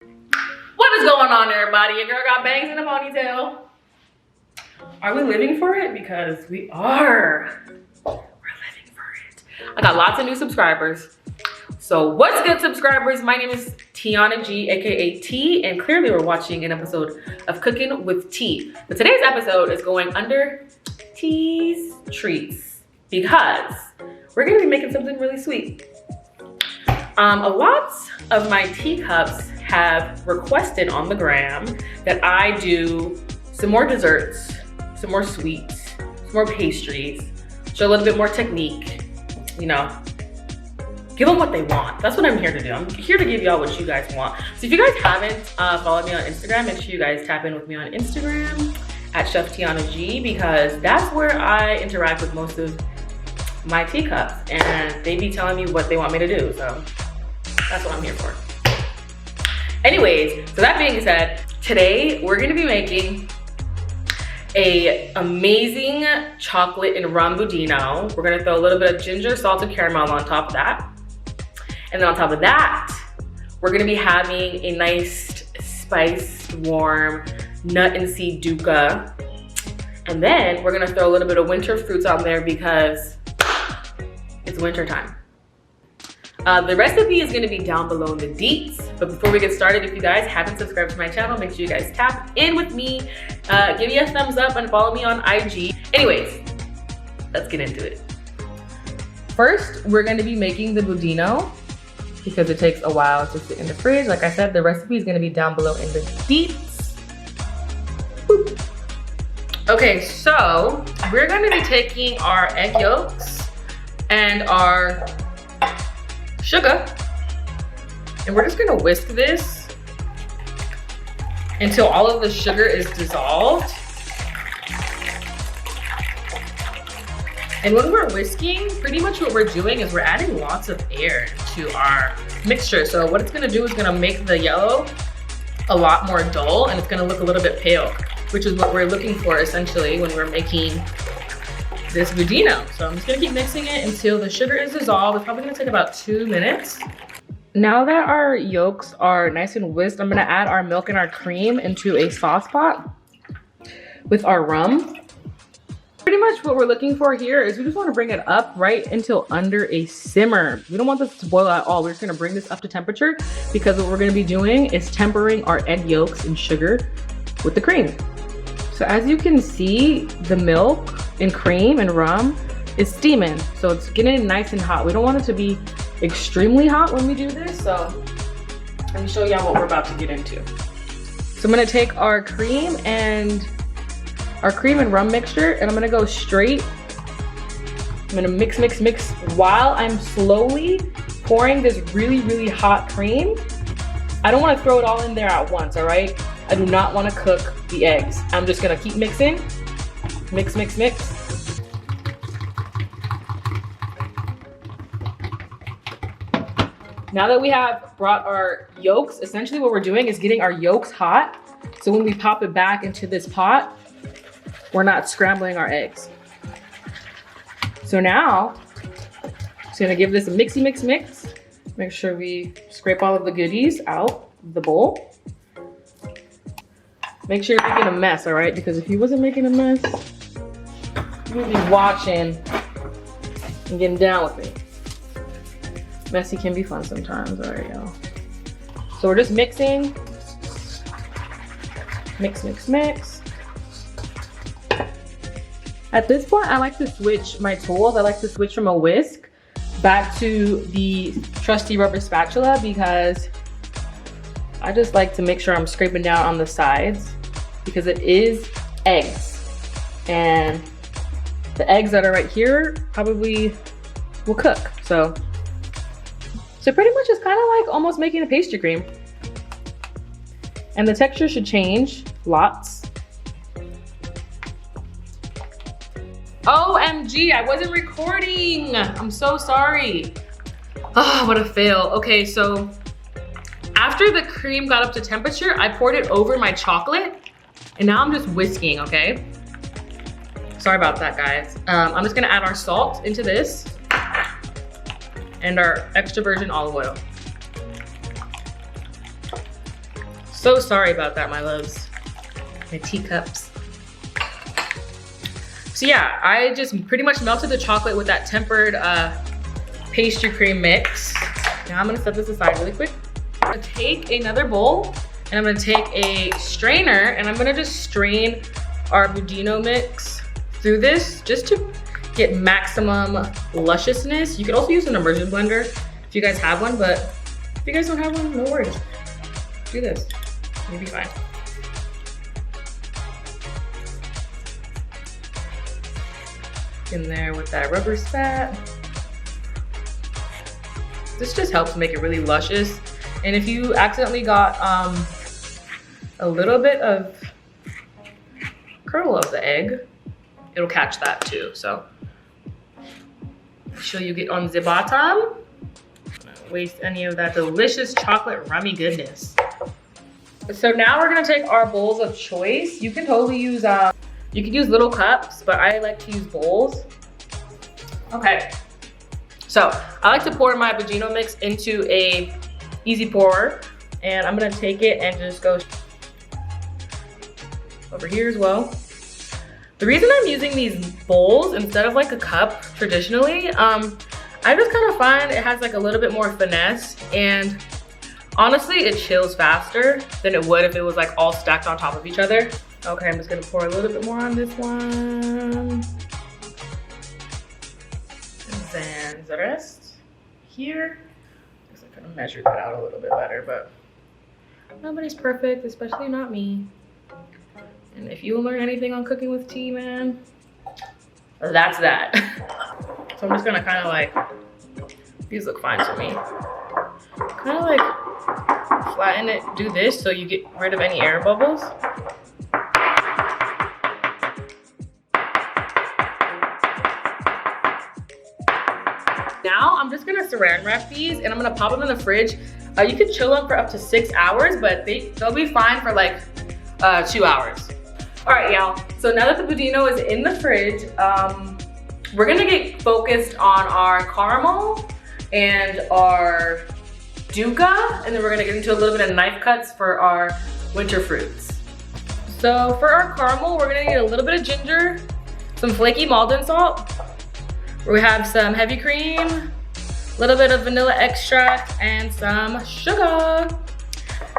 What is going on, everybody? Your girl got bangs in a ponytail. Are we living for it? Because we are. We're living for it. I got lots of new subscribers. So what's good, subscribers? My name is Tiana G, aka T, and clearly we're watching an episode of Cookin with T. But today's episode is going under T's treats because we're gonna be making something really sweet. A lot of my teacups have requested on the gram that I do some more desserts, some more sweets, some more pastries, show a little bit more technique, you know, give them what they want. That's what I'm here to do. I'm here to give y'all what you guys want. So if you guys haven't followed me on Instagram, make sure you guys tap in with me on Instagram at Chef Tiana G, because that's where I interact with most of my teacups, and they be telling me what they want me to do. So that's what I'm here for. Anyways, so that being said, today we're gonna be making a amazing chocolate and rum budino. We're gonna throw a little bit of ginger, salted caramel on top of that. And then on top of that, we're gonna be having a nice spiced, warm nut and seed Dukkah. And then we're gonna throw a little bit of winter fruits on there because it's winter time. The recipe is gonna be down below in the deets. But before we get started, if you guys haven't subscribed to my channel, make sure you guys tap in with me. Give me a thumbs up and follow me on IG. Anyways, let's get into it. First, we're gonna be making the budino because it takes a while to sit in the fridge. Like I said, the recipe is gonna be down below in the deets. Boop. Okay, so we're gonna be taking our egg yolks and our sugar, and we're just gonna whisk this until all of the sugar is dissolved. And when we're whisking, pretty much what we're doing is we're adding lots of air to our mixture. So what it's gonna do is gonna make the yellow a lot more dull, and it's gonna look a little bit pale, which is what we're looking for essentially when we're making this budino. So I'm just gonna keep mixing it until the sugar is dissolved. It's probably gonna take about 2 minutes. Now that our yolks are nice and whisked, I'm gonna add our milk and our cream into a sauce pot with our rum. Pretty much what we're looking for here is we just wanna bring it up right until under a simmer. We don't want this to boil at all. We're just gonna bring this up to temperature because what we're gonna be doing is tempering our egg yolks and sugar with the cream. So as you can see, the milk and cream and rum is steaming. So it's getting nice and hot. We don't want it to be extremely hot when we do this. So let me show y'all what we're about to get into. So I'm gonna take our cream and rum mixture, and I'm gonna go straight. I'm gonna mix while I'm slowly pouring this really, really hot cream. I don't wanna throw it all in there at once, all right? I do not wanna cook the eggs. I'm just gonna keep mixing. Mix. Now that we have brought our yolks, essentially what we're doing is getting our yolks hot. So when we pop it back into this pot, we're not scrambling our eggs. So now, just gonna give this a mix. Make sure we scrape all of the goodies out of the bowl. Make sure you're making a mess, all right? Because if you wasn't making a mess, you would be watching and getting down with me. Messy can be fun sometimes, all right, y'all. So we're just mixing. Mix. At this point, I like to switch my tools. I like to switch from a whisk back to the trusty rubber spatula because I just like to make sure I'm scraping down on the sides because it is eggs. And the eggs that are right here probably will cook. So pretty much it's kind of like almost making a pastry cream. And the texture should change lots. OMG, I wasn't recording. I'm so sorry. Oh, what a fail. Okay, so after the cream got up to temperature, I poured it over my chocolate, and now I'm just whisking, okay? Sorry about that, guys. I'm just gonna add our salt into this and our extra virgin olive oil. So sorry about that, my loves. My teacups. So yeah, I just pretty much melted the chocolate with that tempered pastry cream mix. Now I'm gonna set this aside really quick. I'm gonna take another bowl and I'm gonna take a strainer and I'm gonna just strain our Budino mix through this just to get maximum lusciousness. You could also use an immersion blender if you guys have one, but if you guys don't have one, no worries. Do this, you'll be fine. In there with that rubber spat. This just helps make it really luscious. And if you accidentally got a little bit of kernel of the egg, it'll catch that too. So make sure you get on the bottom. Don't waste any of that delicious chocolate rummy goodness. So now we're gonna take our bowls of choice. You can totally use you could use little cups, but I like to use bowls. Okay, so I like to pour my Budino mix into a easy pour, and I'm gonna take it and just go over here as well. The reason I'm using these bowls instead of like a cup traditionally, I just kind of find it has like a little bit more finesse, and honestly, it chills faster than it would if it was like all stacked on top of each other. Okay, I'm just gonna pour a little bit more on this one. And then the rest here. I guess I could have measured that out a little bit better, but nobody's perfect, especially not me. And if you learn anything on cooking with tea, man, that's that. So I'm just gonna kind of like, these look fine to me. Kind of like flatten it, do this so you get rid of any air bubbles. Now I'm just gonna saran wrap these and I'm gonna pop them in the fridge. You can chill them for up to 6 hours, but they'll be fine for like 2 hours. All right, y'all. So now that the Budino is in the fridge, we're gonna get focused on our caramel and our Dukkah, and then we're gonna get into a little bit of knife cuts for our winter fruits. So for our caramel, we're gonna need a little bit of ginger, some flaky Maldon salt. We have some heavy cream, a little bit of vanilla extract, and some sugar.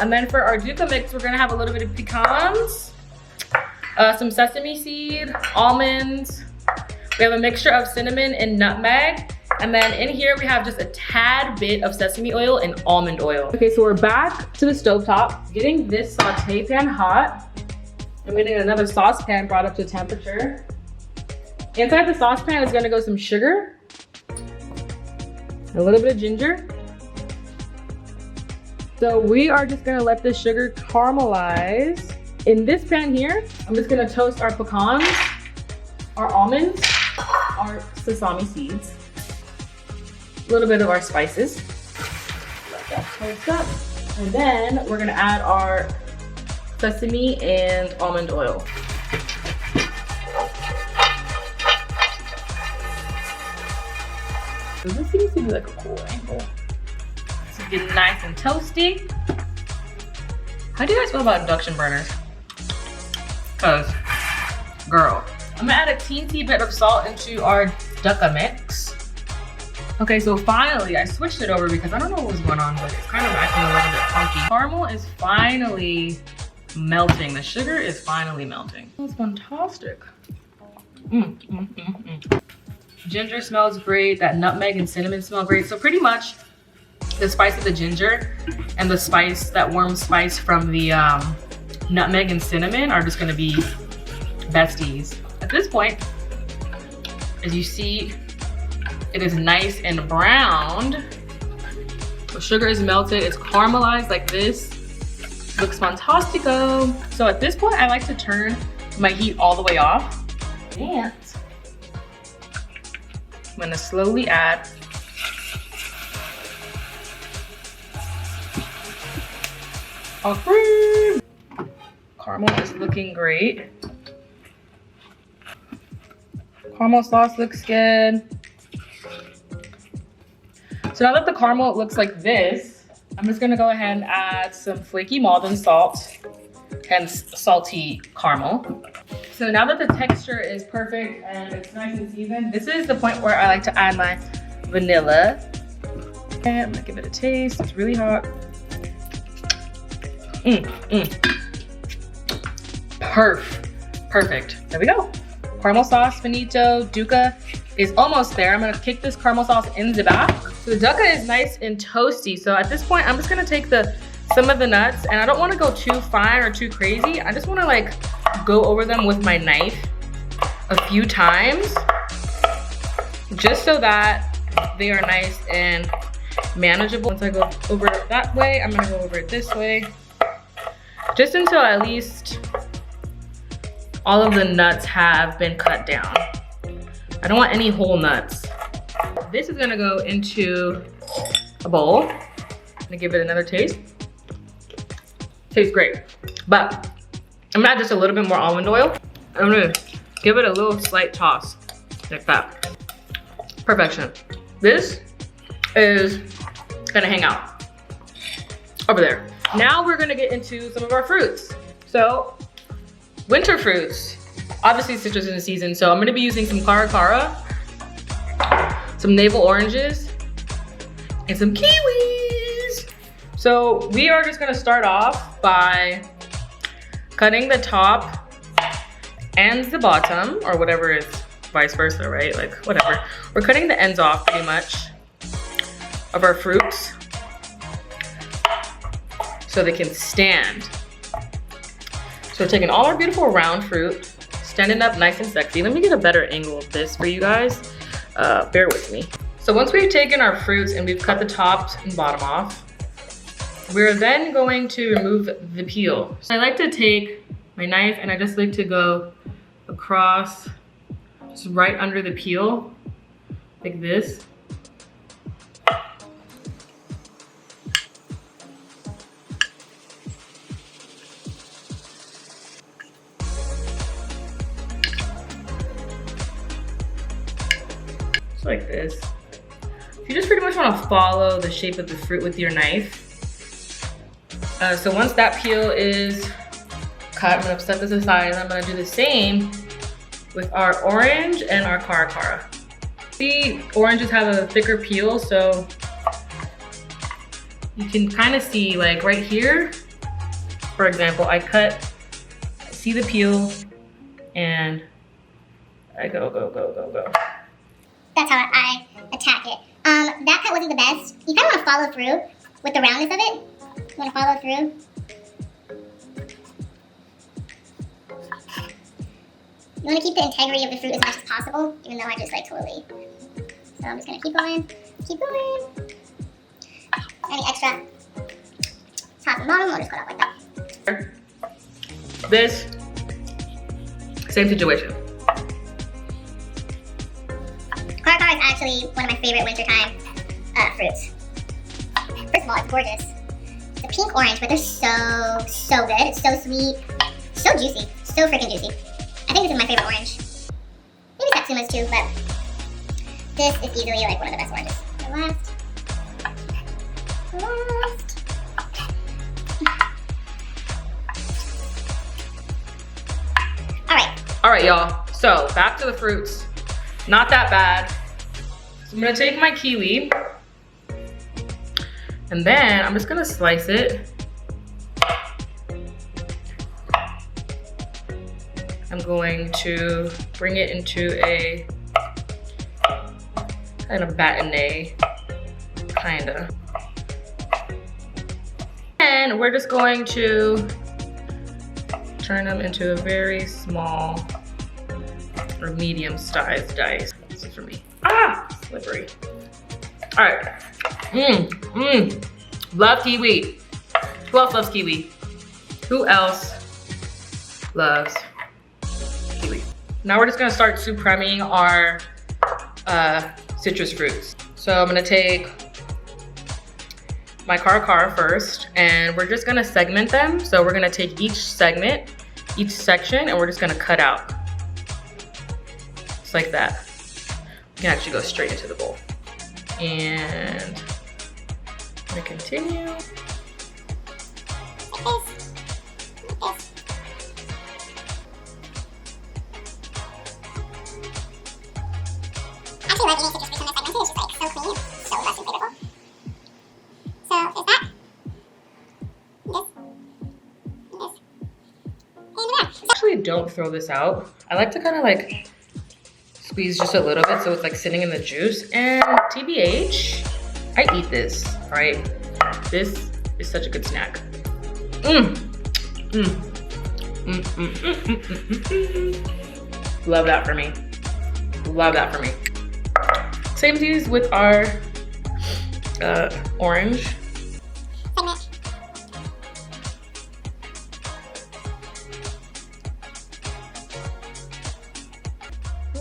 And then for our Dukkah mix, we're gonna have a little bit of pecans, some sesame seed, almonds. We have a mixture of cinnamon and nutmeg. And then in here, we have just a tad bit of sesame oil and almond oil. Okay, so we're back to the stovetop, getting this saute pan hot. I'm getting another saucepan brought up to temperature. Inside the saucepan is gonna go some sugar, a little bit of ginger. So we are just gonna let this sugar caramelize. In this pan here, I'm just gonna toast our pecans, our almonds, our sesame seeds, a little bit of our spices. Let that toast up. And then we're gonna add our sesame and almond oil. So this seems to be like a cool angle. So get nice and toasty. How do you guys feel about induction burners? Cause, girl. I'm gonna add a teensy bit of salt into our Dukkah mix. Okay, so finally, I switched it over because I don't know what was going on, but it's kind of acting a little bit funky. Caramel is finally melting. The sugar is finally melting. That's fantastic. Ginger smells great. That nutmeg and cinnamon smell great. So pretty much the spice of the ginger and the spice, that warm spice from the nutmeg and cinnamon are just gonna be besties. At this point, as you see, it is nice and browned. The sugar is melted, it's caramelized like this. Looks fantastico. So at this point, I like to turn my heat all the way off. And I'm gonna slowly add our cream. Caramel is looking great. Caramel sauce looks good. So now that the caramel looks like this, I'm just gonna go ahead and add some flaky Maldon salt, hence salty caramel. So now that the texture is perfect and it's nice and seasoned, this is the point where I like to add my vanilla. And I'm gonna give it a taste. It's really hot. Perfect. There we go. Caramel sauce finito. Dukkah is almost there. I'm gonna kick this caramel sauce in the back. So the Dukkah is nice and toasty. So at this point, I'm just gonna take some of the nuts, and I don't wanna go too fine or too crazy. I just wanna like go over them with my knife a few times, just so that they are nice and manageable. Once I go over it that way, I'm gonna go over it this way, just until at least all of the nuts have been cut down. I don't want any whole nuts. This is gonna go into a bowl. I'm gonna give it another taste. Tastes great, but I'm gonna add just a little bit more almond oil. I'm gonna give it a little slight toss, like that. Perfection. This is gonna hang out over there. Now we're gonna get into some of our fruits. So, winter fruits. Obviously citrus in the season, so I'm gonna be using some cara, some navel oranges, and some kiwis. So we are just gonna start off by cutting the top and the bottom, or whatever is vice versa, right? Like whatever. We're cutting the ends off pretty much of our fruits so they can stand. So we're taking all our beautiful round fruit, standing up nice and sexy. Let me get a better angle of this for you guys. Bear with me. So once we've taken our fruits and we've cut the tops and bottom off, we're then going to remove the peel. So I like to take my knife and I just like to go across, just right under the peel, like this. Just like this. You just pretty much want to follow the shape of the fruit with your knife. So once that peel is cut, I'm gonna set this aside and I'm gonna do the same with our orange and our cara. The oranges have a thicker peel, so you can kind of see like right here, for example, I see the peel and I go. That's how I attack it. That cut wasn't the best. You kind of want to follow through with the roundness of it. You want to follow through. You want to keep the integrity of the fruit as much as possible, even though I just like totally. So I'm just going to keep going. Any extra top and bottom, we'll just cut out like that. This, same situation. Cara is actually one of my favorite wintertime fruits. First of all, it's gorgeous. It's a pink orange, but they're so good. It's so sweet, so juicy, so freaking juicy. I think this is my favorite orange. Maybe Satsuma's too, but this is easily like one of the best oranges. The last. All right, y'all. So back to the fruits. Not that bad. So I'm gonna take my kiwi and then I'm just gonna slice it. I'm going to bring it into a kind of bâtonnet, kinda. And we're just going to turn them into a very small or medium-sized dice. This is for me. Ah, slippery. All right. Love kiwi. Who else loves kiwi? Who else loves kiwi? Now we're just gonna start supreming our citrus fruits. So I'm gonna take my cara first, and we're just gonna segment them. So we're gonna take each segment, each section, and we're just gonna cut out. Just like that. You can actually go straight into the bowl. And gonna continue. Actually, like eating citrus fruit from this segment is just like so clean, so lush and flavorful. So there's that. Actually, don't throw this out. I like to kind of like squeeze just a little bit so it's like sitting in the juice. And TBH, I eat this, all right? This is such a good snack. Love that for me. Love that for me. Same these with our orange.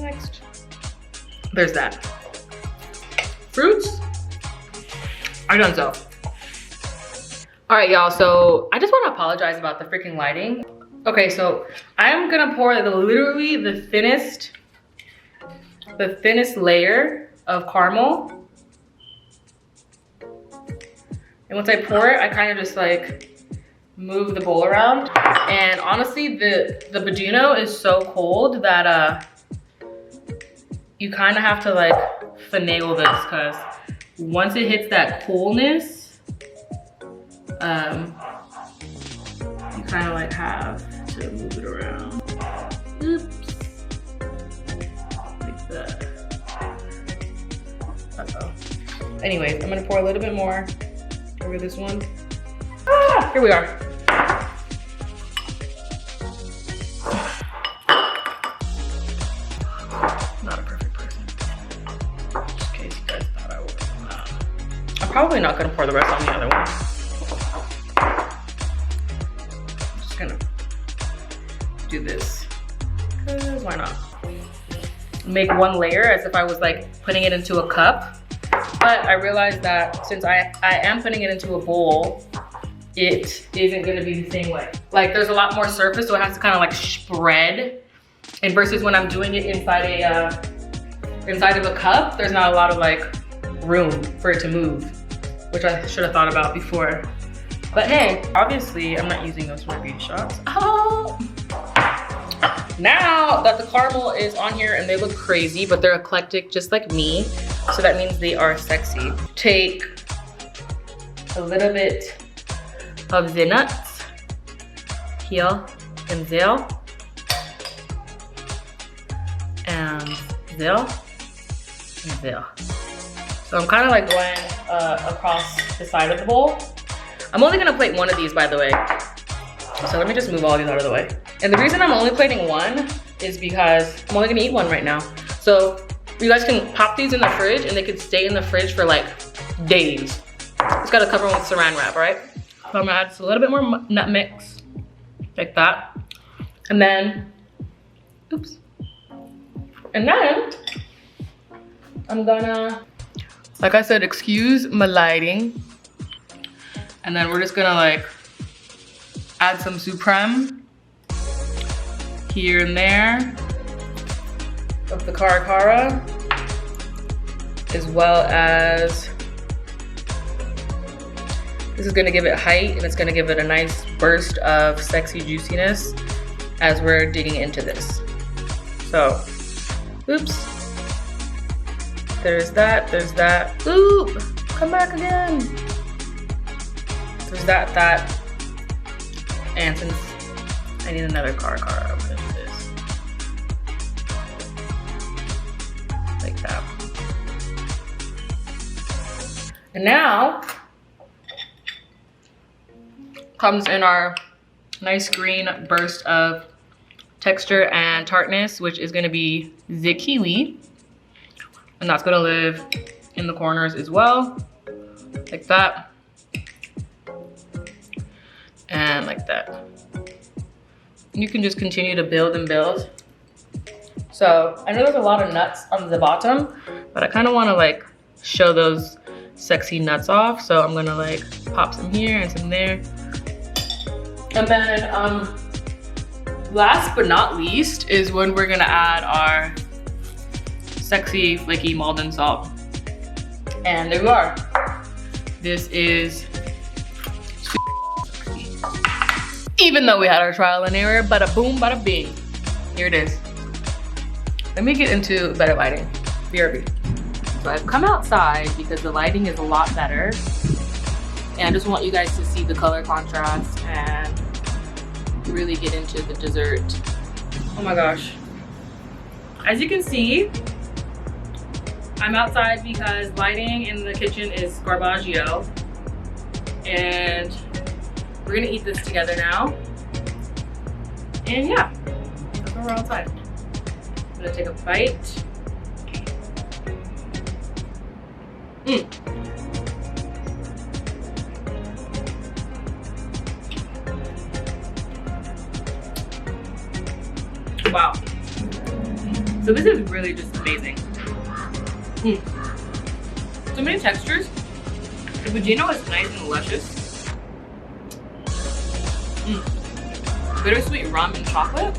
Next, there's that. Fruits are done so. All right, y'all, so I just want to apologize about the freaking lighting. Okay, so I'm gonna pour literally the thinnest layer of caramel. And once I pour it, I kind of just like move the bowl around. And honestly, the Budino is so cold that you kind of have to like finagle this, because once it hits that coolness, you kind of like have to move it around. Oops. Like that. Uh-oh. Anyways, I'm gonna pour a little bit more over this one. Ah, here we are. Not a perfect person. Just in case you guys thought I was. I'm probably not gonna pour the rest on the other one. I'm just gonna do this, because why not? Make one layer as if I was like putting it into a cup. But I realized that since I am putting it into a bowl, it isn't gonna be the same way. Like there's a lot more surface, so it has to kind of like spread. And versus when I'm doing it inside of a cup, there's not a lot of like room for it to move, which I should have thought about before. But hey, obviously I'm not using those for my beauty shots. Oh. Now that the caramel is on here and they look crazy, but they're eclectic just like me, so that means they are sexy. Take a little bit of the nuts here and there, and there, and there. So I'm kind of like going across the side of the bowl. I'm only gonna plate one of these, by the way. So let me just move all these out of the way. And the reason I'm only plating one is because I'm only gonna eat one right now. So you guys can pop these in the fridge and they could stay in the fridge for like days. Just gotta cover them with saran wrap, all right? So I'm gonna add just a little bit more nutmeg, like that. And then, oops. And then, I'm gonna, like I said, excuse my lighting. And then we're just gonna like add some supreme here and there of the cara, as well as this is gonna give it height and it's gonna give it a nice burst of sexy juiciness as we're digging into this. So, oops. There's that, there's that. Oop, come back again. There's that. And since I need another cara, I'm gonna do this. Like that. And now comes in our nice green burst of texture and tartness, which is gonna be the kiwi. And that's gonna live in the corners as well, like that. And like that. You can just continue to build and build. So I know there's a lot of nuts on the bottom, but I kind of want to like show those sexy nuts off. So I'm gonna like pop some here and some there. And then last but not least is when we're gonna add our sexy flaky Maldon salt. And there we are. This is even though we had our trial and error, bada boom, bada bing. Here it is. Let me get into better lighting. BRB. So I've come outside because the lighting is a lot better. And I just want you guys to see the color contrast and really get into the dessert. Oh my gosh. As you can see, I'm outside because lighting in the kitchen is garbaggio. And we're gonna eat this together now. And yeah, that's why we're outside. I'm gonna take a bite. Wow. So this is really just amazing. So many textures. The Budino is nice and luscious. Bittersweet rum and chocolate.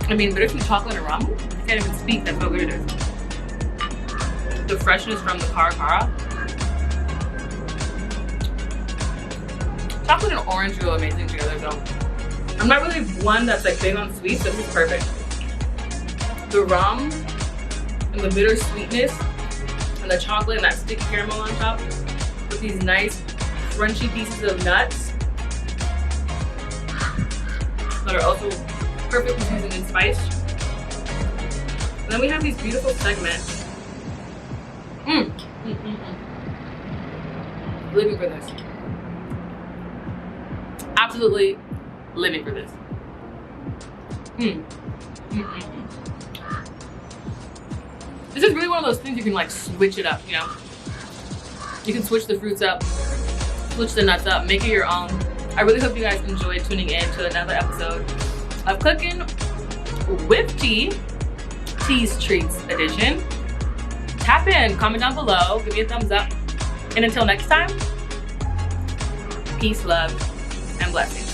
Bittersweet chocolate and rum. I can't even speak, that's how good it is. The freshness from the cara. Chocolate and orange go amazing together though. I'm not really one that's like big on sweets, so this is perfect. The rum and the bitter sweetness and the chocolate and that sticky caramel on top with these nice crunchy pieces of nuts that are also perfectly seasoned and spiced. And then we have these beautiful segments. Living for this. Absolutely living for this. This is really one of those things you can like switch it up, you know? You can switch the fruits up, switch the nuts up, make it your own. I really hope you guys enjoyed tuning in to another episode of Cookin with Tea, Tea's Treats edition. Tap in, comment down below, give me a thumbs up. And until next time, peace, love, and blessings.